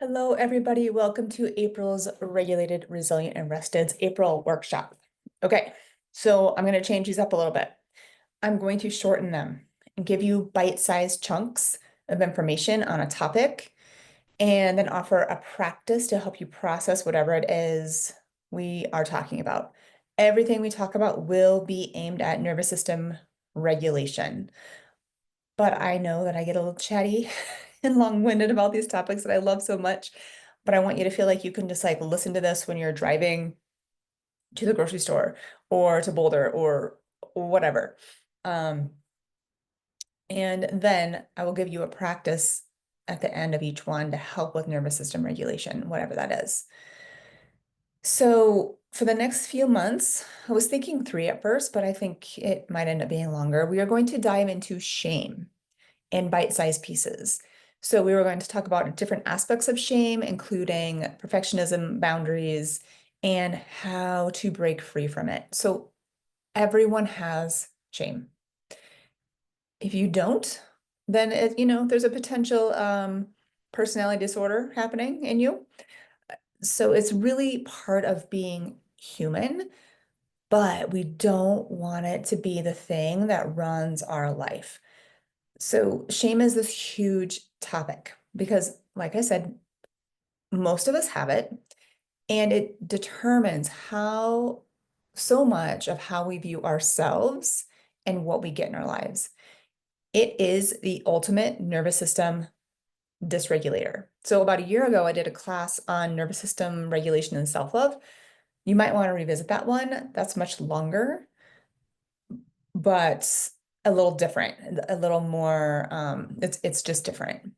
Hello, everybody. Welcome to April's Regulated, Resilient, and Rested April workshop. Okay, so I'm going to change these up a little bit. I'm going to shorten them and give you bite-sized chunks of information on a topic, and then offer a practice to help you process whatever it is we are talking about. Everything we talk about will be aimed at nervous system regulation. But I know that I get a little chatty and long-winded about these topics that I love so much. But I want you to feel like you can just like listen to this when you're driving to the grocery store or to Boulder or whatever. Um, and then I will give you a practice at the end of each one to help with nervous system regulation, whatever that is. So for the next few months, I was thinking 3 at first, but I think it might end up being longer. We are going to dive into shame in bite-sized pieces. So we were going to talk about different aspects of shame, including perfectionism, boundaries, and how to break free from it. So everyone has shame. If you don't, then there's a potential personality disorder happening in you. So it's really part of being human, but we don't want it to be the thing that runs our life. So shame is this huge topic because, like I said, most of us have it, and it determines so much of how we view ourselves and what we get in our lives. It is the ultimate nervous system dysregulator. So about a year ago, I did a class on nervous system regulation and self-love. You might want to revisit that one. That's much longer, but a little different, a little more, it's just different.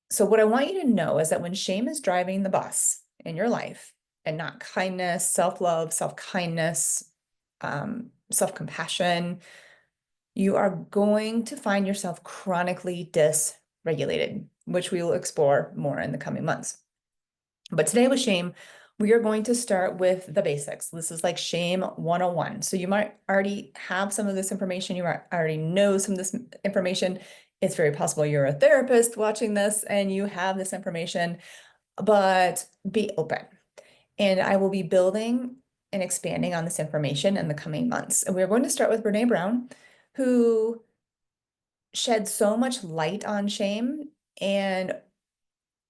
So what I want you to know is that when shame is driving the bus in your life and not kindness, self-love, self-kindness, self-compassion, you are going to find yourself chronically dysregulated, which we will explore more in the coming months. But today with shame, we are going to start with the basics. This is like shame 101. So you might already have some of this information. You might already know some of this information. It's very possible you're a therapist watching this and you have this information, but be open. And I will be building and expanding on this information in the coming months. And we're going to start with Brene Brown, who shed so much light on shame and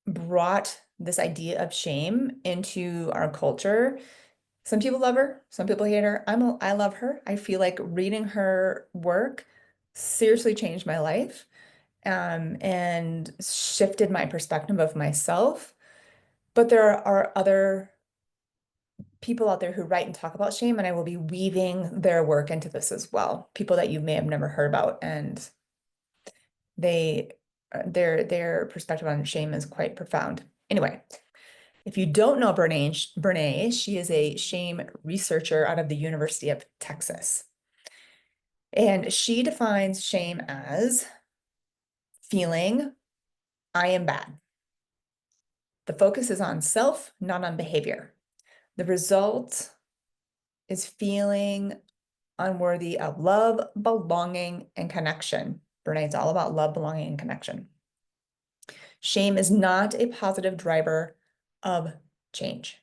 brought this idea of shame into our culture. Some people love her, some people hate her. I love her. I feel like reading her work seriously changed my life, and shifted my perspective of myself. But there are other people out there who write and talk about shame, and I will be weaving their work into this as well. People that you may have never heard about, and they their perspective on shame is quite profound. Anyway, if you don't know Brene, she is a shame researcher out of the University of Texas. And she defines shame as feeling, I am bad. The focus is on self, not on behavior. The result is feeling unworthy of love, belonging, and connection. Brene's all about love, belonging, and connection. Shame is not a positive driver of change.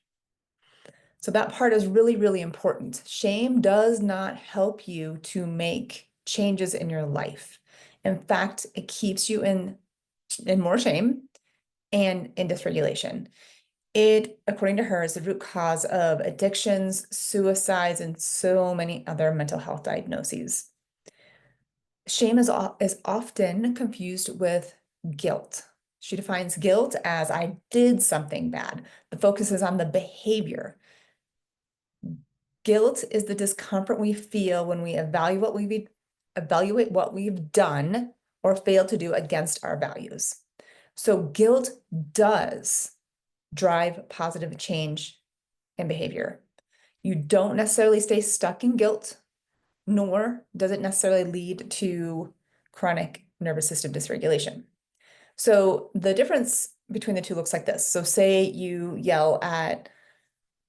So that part is really, really important. Shame does not help you to make changes in your life. In fact, it keeps you in more shame and in dysregulation. It, according to her, is the root cause of addictions, suicides, and so many other mental health diagnoses. Shame is often confused with guilt. She defines guilt as I did something bad. The focus is on the behavior. Guilt is the discomfort we feel when we evaluate what we've done or failed to do against our values. So guilt does drive positive change in behavior. You don't necessarily stay stuck in guilt, nor does it necessarily lead to chronic nervous system dysregulation. So the difference between the two looks like this. So say you yell at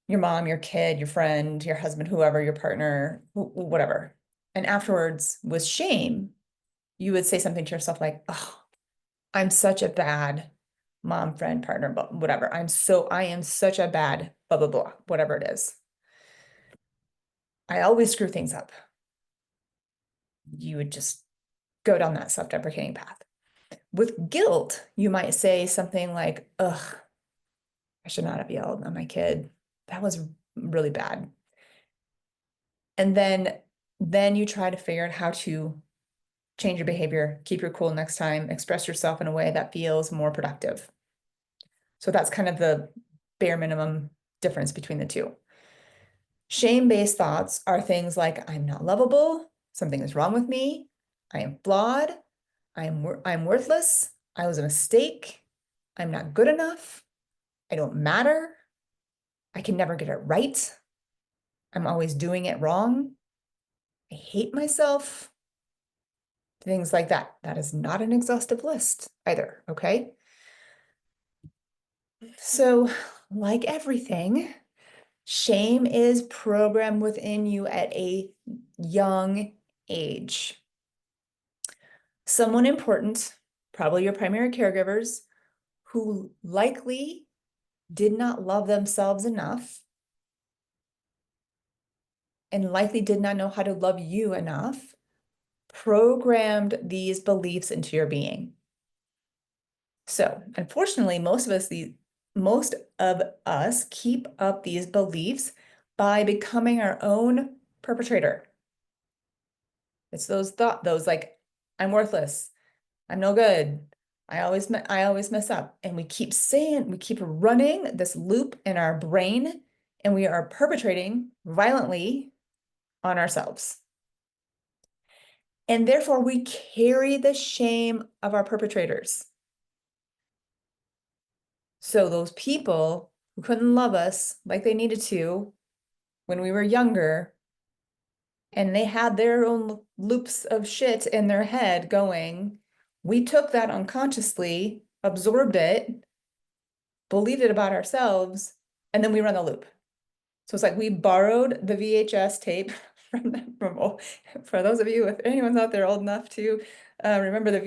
your mom, your kid, your friend, your husband, whoever, your partner, whatever. And afterwards, with shame, you would say something to yourself like, oh, I'm such a bad mom, friend, partner, but whatever. I am such a bad blah, blah, blah, whatever it is. I always screw things up. You would just go down that self-deprecating path. With guilt, you might say something like, ugh, I should not have yelled at my kid. That was really bad. And then you try to figure out how to change your behavior, keep your cool next time, express yourself in a way that feels more productive. So that's kind of the bare minimum difference between the two. Shame-based thoughts are things like, I'm not lovable, something is wrong with me, I am flawed, I'm worthless, I was a mistake, I'm not good enough, I don't matter, I can never get it right, I'm always doing it wrong, I hate myself, things like that. That is not an exhaustive list either, okay? So, like everything, shame is programmed within you at a young age. Someone important, probably your primary caregivers, who likely did not love themselves enough and likely did not know how to love you enough, programmed these beliefs into your being. So, unfortunately, most of us keep up these beliefs by becoming our own perpetrator. It's those like, I'm worthless, I'm no good, I always mess up. And we keep running this loop in our brain, and we are perpetrating violently on ourselves. And therefore, we carry the shame of our perpetrators. So those people who couldn't love us like they needed to when we were younger, and they had their own loops of shit in their head going, we took that unconsciously, absorbed it, believed it about ourselves, and then we run the loop. So it's like we borrowed the VHS tape for those of you, if anyone's out there old enough to remember the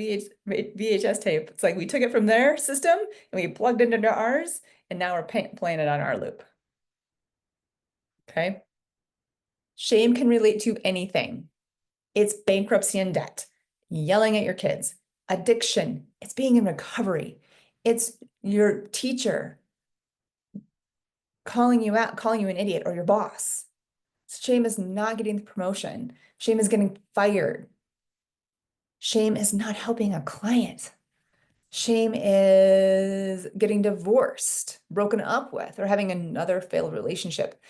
VHS tape, it's like we took it from their system and we plugged it into ours, and now we're playing it on our loop. Okay. Shame can relate to anything. It's bankruptcy and debt, yelling at your kids, addiction, it's being in recovery, it's your teacher calling you out, calling you an idiot, or your boss. Shame is not getting the promotion. Shame is getting fired. Shame is not helping a client. Shame is getting divorced, broken up with, or having another failed relationship.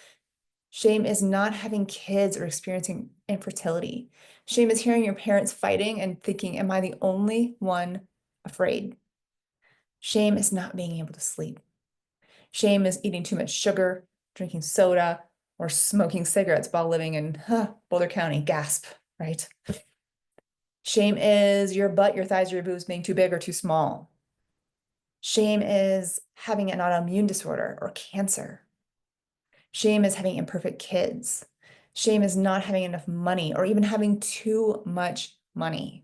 Shame is not having kids or experiencing infertility. Shame is hearing your parents fighting and thinking, am I the only one afraid? Shame is not being able to sleep. Shame is eating too much sugar, drinking soda, or smoking cigarettes while living in Boulder County, gasp, right? Shame is your butt, your thighs, or your boobs being too big or too small. Shame is having an autoimmune disorder or cancer. Shame is having imperfect kids. Shame is not having enough money or even having too much money.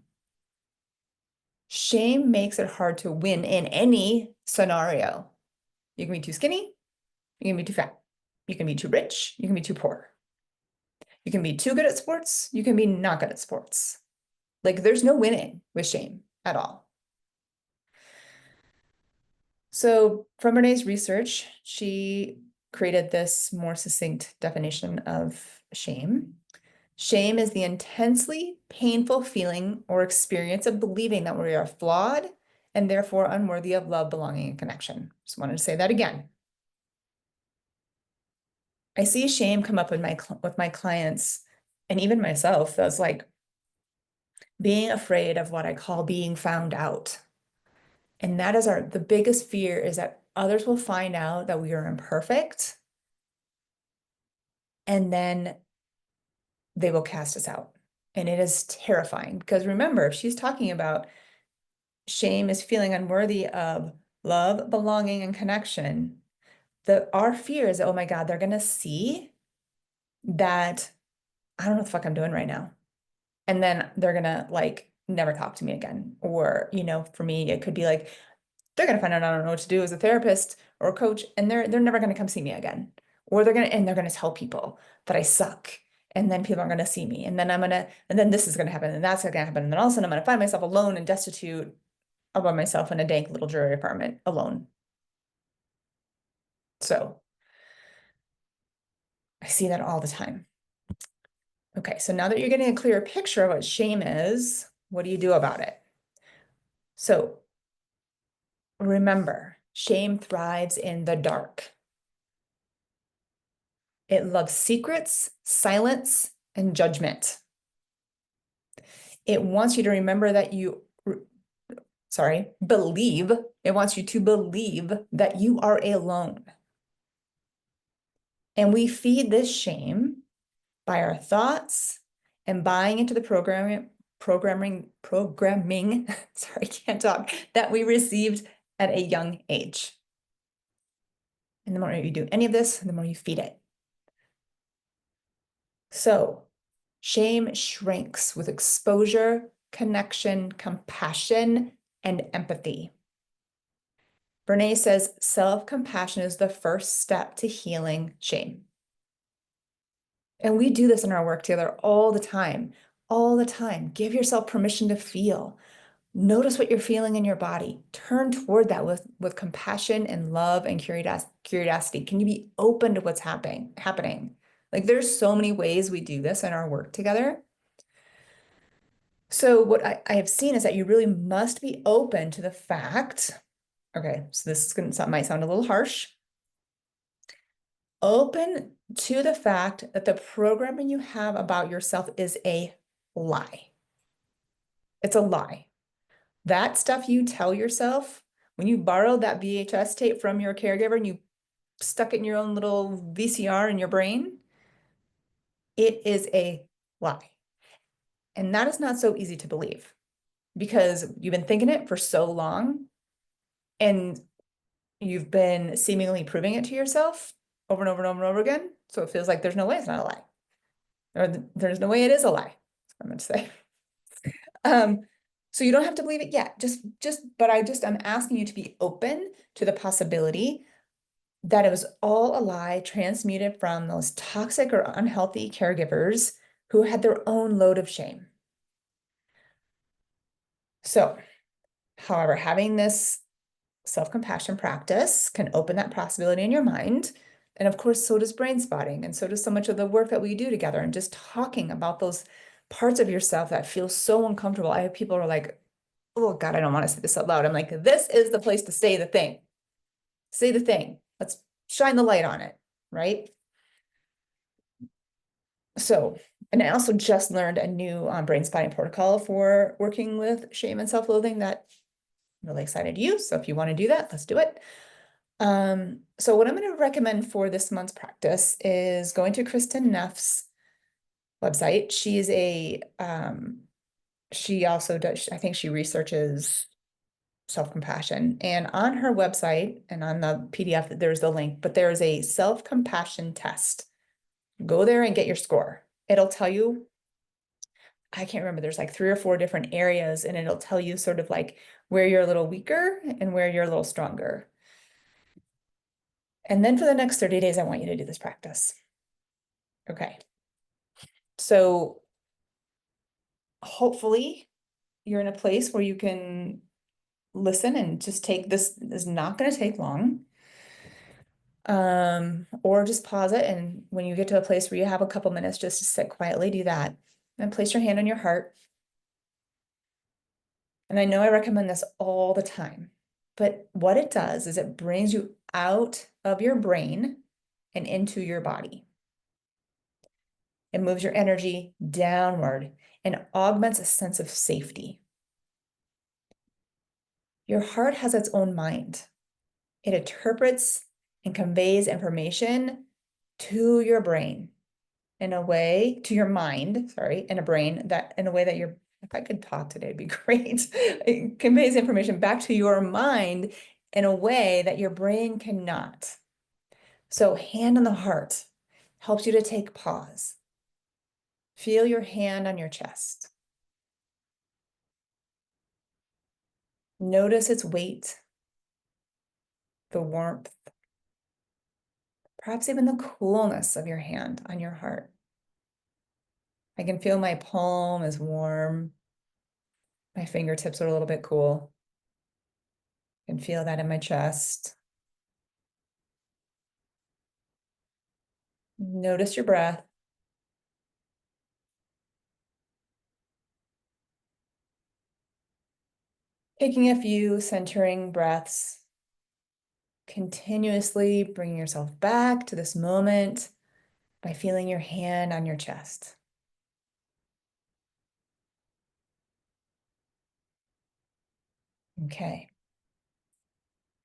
Shame makes it hard to win in any scenario. You can be too skinny, you can be too fat, you can be too rich, you can be too poor. You can be too good at sports, you can be not good at sports. Like there's no winning with shame at all. So from Renee's research, she created this more succinct definition of shame. Shame is the intensely painful feeling or experience of believing that we are flawed and therefore unworthy of love, belonging, and connection. Just wanted to say that again. I see shame come up with my clients and even myself as like being afraid of what I call being found out. And that is the biggest fear is that others will find out that we are imperfect and then they will cast us out. And it is terrifying because remember, if she's talking about shame is feeling unworthy of love, belonging, and connection, our fear is that, oh my God, they're going to see that I don't know what the fuck I'm doing right now. And then they're going to like never talk to me again. Or, for me, it could be like, they're gonna find out I don't know what to do as a therapist or a coach, and they're never gonna come see me again. Or they're gonna tell people that I suck. And then people are gonna see me. And then and then this is gonna happen, and that's gonna happen. And then all of a sudden I'm gonna find myself alone and destitute all by myself in a dank little dreary apartment alone. So I see that all the time. Okay, so now that you're getting a clearer picture of what shame is, what do you do about it? So remember, shame thrives in the dark. It loves secrets, silence, and judgment. It wants you to remember that believe. It wants you to believe that you are alone. And we feed this shame by our thoughts and buying into the programming, sorry, I can't talk, that we received at a young age. And the more you do any of this, the more you feed it. So shame shrinks with exposure, connection, compassion, and empathy. Brene says self-compassion is the first step to healing shame. And we do this in our work together all the time, all the time. Give yourself permission to feel. Notice what you're feeling in your body. Turn toward that with compassion and love and curiosity. Can you be open to what's happening? Like there's so many ways we do this in our work together. So what I have seen is that you really must be open to the fact, okay, so this is might sound a little harsh. Open to the fact that the programming you have about yourself is a lie. It's a lie. That stuff you tell yourself, when you borrowed that VHS tape from your caregiver and you stuck it in your own little VCR in your brain, it is a lie. And that is not so easy to believe because you've been thinking it for so long and you've been seemingly proving it to yourself over and over and over and over again. So it feels like there's no way it's not a lie. Or there's no way it is a lie. That's what I'm going to say. So you don't have to believe it yet. I'm asking you to be open to the possibility that it was all a lie transmuted from those toxic or unhealthy caregivers who had their own load of shame. So, however, having this self-compassion practice can open that possibility in your mind. And of course, so does brain spotting. And so does so much of the work that we do together and just talking about those parts of yourself that feel so uncomfortable. I have people who are like, oh God, I don't want to say this out loud. I'm like, this is the place to say the thing. Say the thing. Let's shine the light on it, right? So, and I also just learned a new brain spotting protocol for working with shame and self-loathing that I'm really excited to use. So if you want to do that, let's do it. So what I'm going to recommend for this month's practice is going to Kristen Neff's website. She's she also does, I think she researches self-compassion, and on her website and on the PDF, there's the link, but there's a self-compassion test. Go there and get your score. It'll tell you, I can't remember, there's like 3 or 4 different areas, and it'll tell you sort of like where you're a little weaker and where you're a little stronger. And then for the next 30 days, I want you to do this practice. Okay. So hopefully you're in a place where you can listen and just take this. Is not going to take long. Or just pause it. And when you get to a place where you have a couple minutes just to sit quietly, do that. And place your hand on your heart. And I know I recommend this all the time, but what it does is it brings you out of your brain and into your body. It moves your energy downward and augments a sense of safety. Your heart has its own mind. It interprets and conveys information to your brain in a way, to your mind, sorry, in a brain that, in a way that you're, if I could talk today, it'd be great. It conveys information back to your mind in a way that your brain cannot. So hand on the heart helps you to take pause. Feel your hand on your chest. Notice its weight. the warmth, perhaps even the coolness of your hand on your heart. I can feel my palm is warm. My fingertips are a little bit cool. I can feel that in my chest. Notice your breath. Taking a few centering breaths, continuously bringing yourself back to this moment by feeling your hand on your chest. Okay.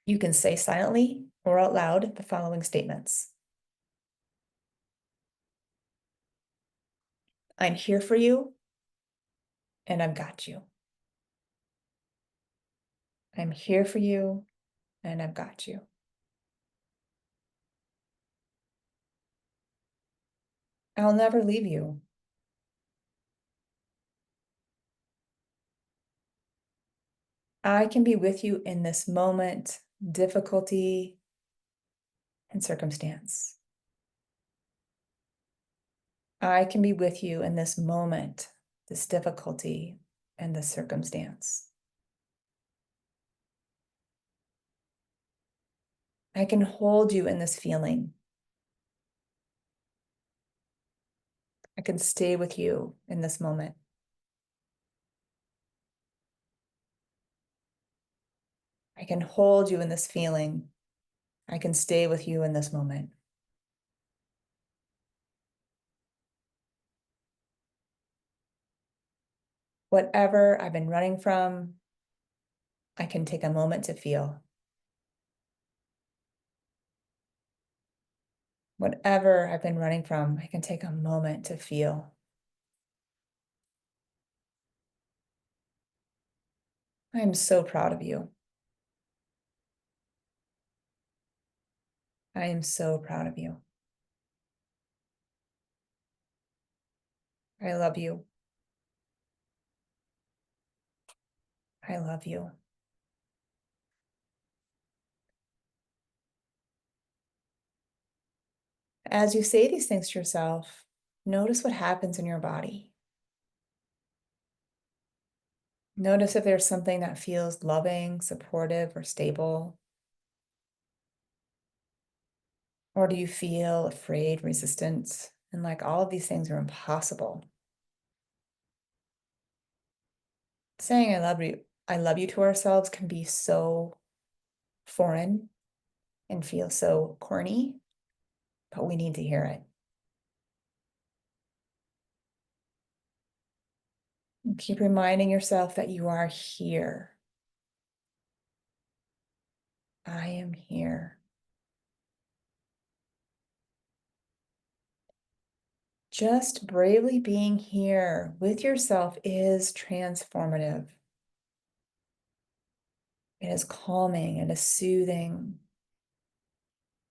You can say silently or out loud the following statements. I'm here for you, and I've got you. I'm here for you, and I've got you. I'll never leave you. I can be with you in this moment, difficulty, and circumstance. I can be with you in this moment, this difficulty, and this circumstance. I can hold you in this feeling. I can stay with you in this moment. I can hold you in this feeling. I can stay with you in this moment. Whatever I've been running from, I can take a moment to feel. Whatever I've been running from, I can take a moment to feel. I am so proud of you. I am so proud of you. I love you. I love you. As you say these things to yourself, notice what happens in your body. Notice if there's something that feels loving, supportive, or stable. Or do you feel afraid, resistant, and like all of these things are impossible? Saying I love you to ourselves can be so foreign and feel so corny, but we need to hear it. And keep reminding yourself that you are here. I am here. Just bravely being here with yourself is transformative. It is calming, it is soothing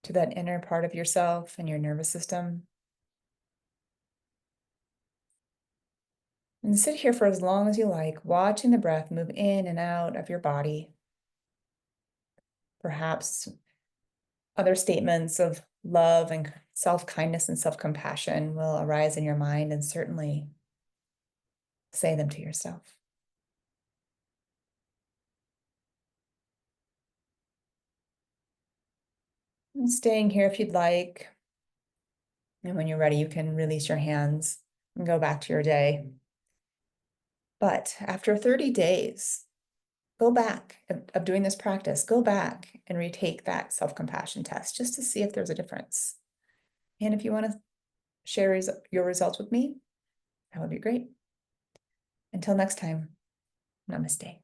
to that inner part of yourself and your nervous system. And sit here for as long as you like, watching the breath move in and out of your body. Perhaps other statements of love and self-kindness and self-compassion will arise in your mind, and certainly say them to yourself. And staying here if you'd like. And when you're ready, you can release your hands and go back to your day. But after 30 days, go back of doing this practice, go back and retake that self-compassion test just to see if there's a difference. And if you want to share your results with me, that would be great. Until next time, namaste.